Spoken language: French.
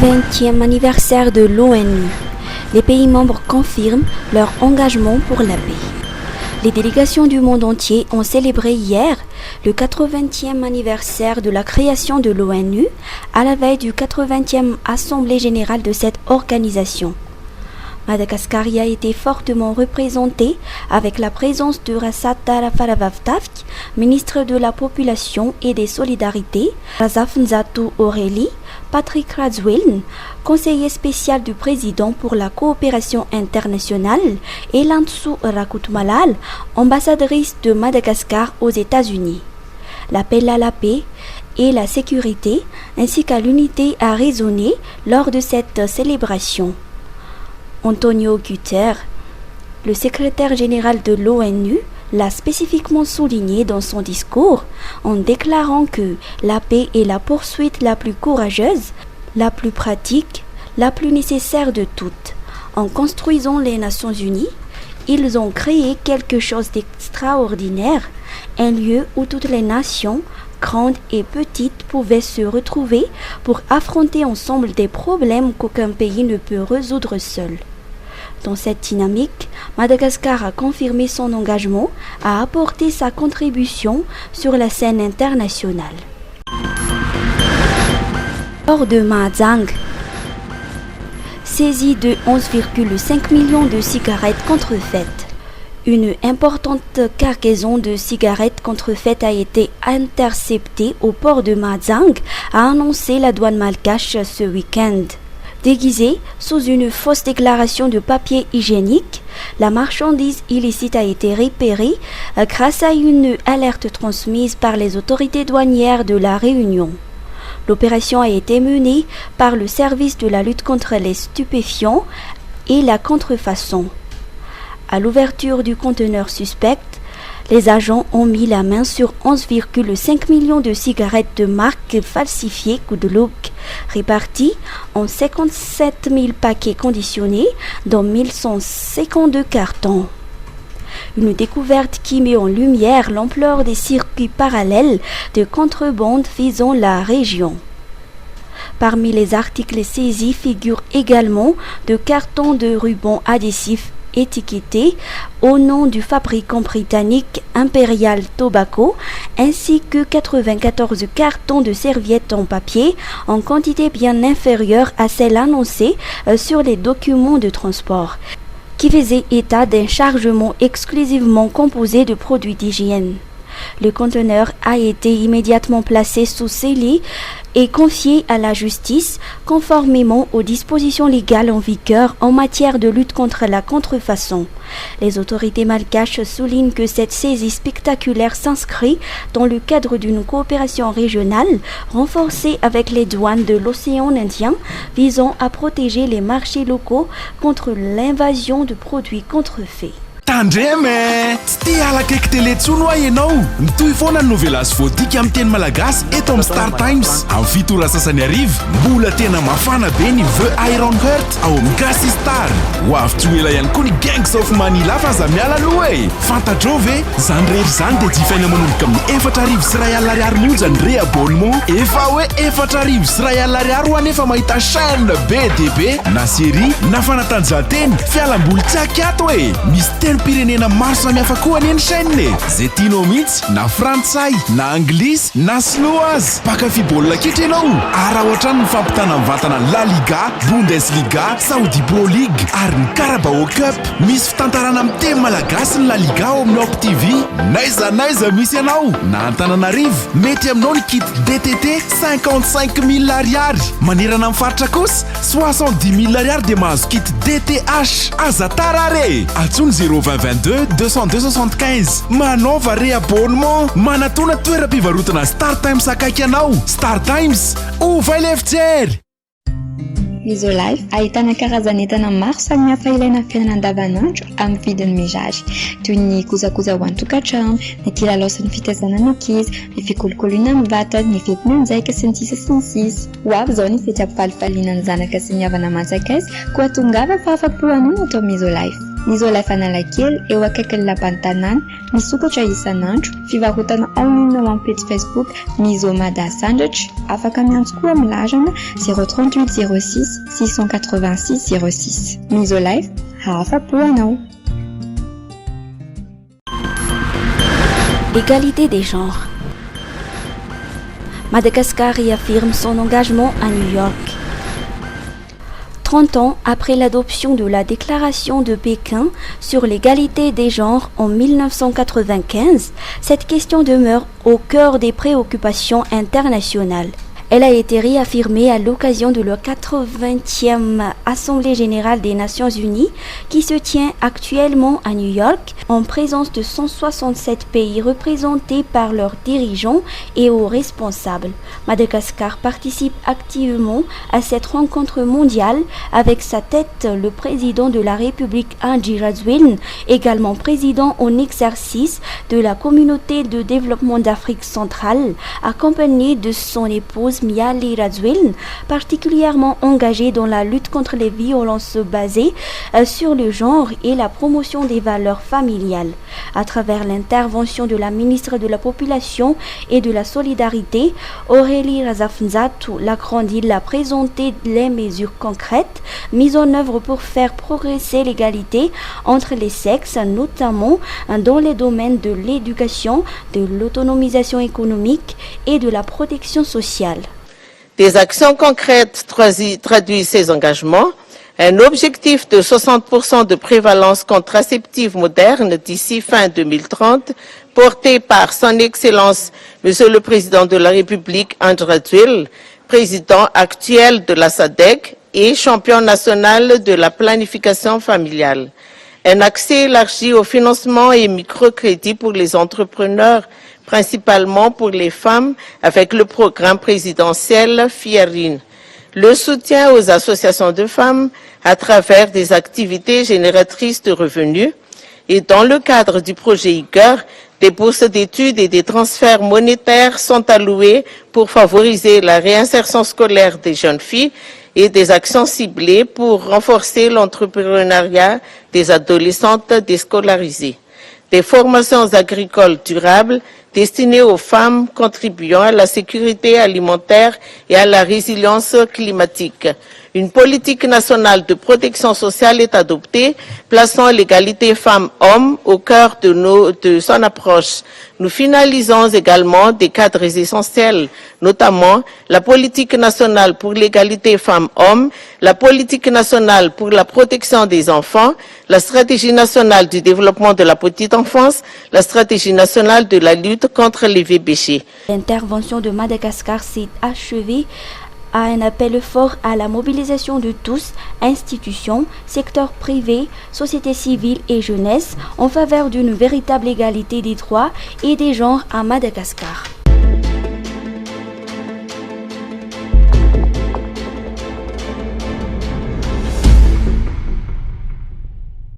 80e anniversaire de l'ONU. Les pays membres confirment leur engagement pour la paix. Les délégations du monde entier ont célébré hier le 80e anniversaire de la création de l'ONU à la veille du 80e Assemblée générale de cette organisation. Madagascar y a été fortement représenté avec la présence de Rassata Rafaravavtavk, ministre de la Population et des Solidarités, Razaf Nzatu Aurélie, Patrick Radziwiłł, conseiller spécial du président pour la coopération internationale, et Lantsu Rakutmalal, ambassadrice de Madagascar aux États-Unis. L'appel à la paix et la sécurité ainsi qu'à l'unité a résonné lors de cette célébration. Antonio Guterres, le secrétaire général de l'ONU, l'a spécifiquement souligné dans son discours en déclarant que la paix est la poursuite la plus courageuse, la plus pratique, la plus nécessaire de toutes. En construisant les Nations Unies, ils ont créé quelque chose d'extraordinaire, un lieu où toutes les nations, grandes et petites, pouvaient se retrouver pour affronter ensemble des problèmes qu'aucun pays ne peut résoudre seul. Dans cette dynamique, Madagascar a confirmé son engagement à apporter sa contribution sur la scène internationale. Port de Mahajanga, saisie de 11,5 millions de cigarettes contrefaites. Une importante cargaison de cigarettes contrefaites a été interceptée au port de Mahajanga, a annoncé la douane malgache ce week-end. Déguisée sous une fausse déclaration de papier hygiénique, la marchandise illicite a été repérée grâce à une alerte transmise par les autorités douanières de la Réunion. L'opération a été menée par le service de la lutte contre les stupéfiants et la contrefaçon. À l'ouverture du conteneur suspect, les agents ont mis la main sur 11,5 millions de cigarettes de marque falsifiées Goodlook, réparties en 57 000 paquets conditionnés dans 1152 cartons. Une découverte qui met en lumière l'ampleur des circuits parallèles de contrebande visant la région. Parmi les articles saisis figurent également de cartons de rubans adhésifs étiquetés au nom du fabricant britannique Imperial Tobacco, ainsi que 94 cartons de serviettes en papier en quantité bien inférieure à celle annoncée sur les documents de transport, qui faisaient état d'un chargement exclusivement composé de produits d'hygiène. Le conteneur a été immédiatement placé sous scellé et confié à la justice conformément aux dispositions légales en vigueur en matière de lutte contre la contrefaçon. Les autorités malgaches soulignent que cette saisie spectaculaire s'inscrit dans le cadre d'une coopération régionale renforcée avec les douanes de l'océan Indien visant à protéger les marchés locaux contre l'invasion de produits contrefaits. Tandreme, tsy tia alakaiky tele tsony hoa ianao. Mitohy foana ny novela azy voadika amin'ny teny malagasy eto amin'ny Star Times. Amin'ny fito ora sasany arivo, mbola tena mafana be ny The Iron Heart ao amin'ny Gasy Star. Ho avy tsy ho ela ihany koa ny Gangs of Manila fa aza miala aloha e. Fantatrao ve, zany rehetra zany dia jifaina manomboka amin'ny 4,000 monja ny re-abonnement. Efa hoe 4,000 ho anefa mahita chaîne BDB na série na fanatanjahanteny fialamboly tsy akiato e. Misy teny pirenena maro samihafa koa ny chaîne. Zay tianao mihitsy na frantsay na anglisy na sinoise. Pakafy baolina kitra ianao. Ara ohatrany mifampitana amin'ny vatana La Liga, Bundesliga, Saudi Pro League ary ny Carabao Cup. Misy fitantarana amin'ny teny malagasy ny La Liga ao amin'ny Op TV. Naiza misy ianao. Na Antananarivo mety aminao ny kit DTT 55 000 ariary. Manerana amin'ny faritra kosa 70 000 ariary dia mahazo kit DTH. Aza tarare. Atsony 02022 202 manova re-abonnement. Manatona toeram-pivarotana Star Times akaiky anao. Star Times, ovay lay fijery. Isolife ahitana karazan'entana maro samihafa ilaina amin'ny fiainana andavanandro amin'ny vidiny mirary, toy ny kojakoja ho an-tokantrano, ny kilalao sy ny fitaizana ny ankizy, ny fikolokoloina amin'ny vatana, ny fety manjaika sy ny sisa. Ho avy izao ny fety ampifalifaliana ny zanaka sy ny havana manjakaiza koa tongava fa afa-po hanao atao amin'ny Isolife. Nizolay fanalakely eo akaikin'ny lapantanàna misokatra isan'andro fivarotana online ao amin'ny page Facebook Mizomada Sandratra afaka miantso koa amin'ny larana 038 06 686 06 Mizolay hafa-po anao. Égalité des genres. Madagascar réaffirme son engagement à New York. 30 ans après l'adoption de la déclaration de Pékin sur l'égalité des genres en 1995, cette question demeure au cœur des préoccupations internationales. Elle a été réaffirmée à l'occasion de la 80e Assemblée générale des Nations unies qui se tient actuellement à New York en présence de 167 pays représentés par leurs dirigeants et hauts responsables. Madagascar participe activement à cette rencontre mondiale avec sa tête le président de la République Andry Rajoelina, également président en exercice de la Communauté de développement d'Afrique centrale, accompagné de son épouse Mialy Rajoelina, particulièrement engagée dans la lutte contre les violences basées sur le genre et la promotion des valeurs familiales. À travers l'intervention de la ministre de la Population et de la Solidarité, Aurélie Razafnzatou, la grande île a présenté les mesures concrètes mises en œuvre pour faire progresser l'égalité entre les sexes, notamment dans les domaines de l'éducation, de l'autonomisation économique et de la protection sociale. Des actions concrètes traduisent ces engagements. Un objectif de 60% de prévalence contraceptive moderne d'ici fin 2030, porté par son Excellence, Monsieur le Président de la République, Andry Rajoelina, président actuel de la SADC et champion national de la planification familiale. Un accès élargi au financement et microcrédit pour les entrepreneurs, principalement pour les femmes, avec le programme présidentiel FIERIN. Le soutien aux associations de femmes à travers des activités génératrices de revenus. Et dans le cadre du projet IGER, des bourses d'études et des transferts monétaires sont alloués pour favoriser la réinsertion scolaire des jeunes filles et des actions ciblées pour renforcer l'entrepreneuriat des adolescentes déscolarisées. Des formations agricoles durables destinées aux femmes contribuant à la sécurité alimentaire et à la résilience climatique. Une politique nationale de protection sociale est adoptée, plaçant l'égalité femmes-hommes au cœur de son approche. Nous finalisons également des cadres essentiels, notamment la politique nationale pour l'égalité femmes-hommes, la politique nationale pour la protection des enfants, la stratégie nationale du développement de la petite enfance, la stratégie nationale de la lutte contre les VBG. L'intervention de Madagascar s'est achevée à un appel fort à la mobilisation de tous, institutions, secteur privé, société civile et jeunesse, en faveur d'une véritable égalité des droits et des genres à Madagascar.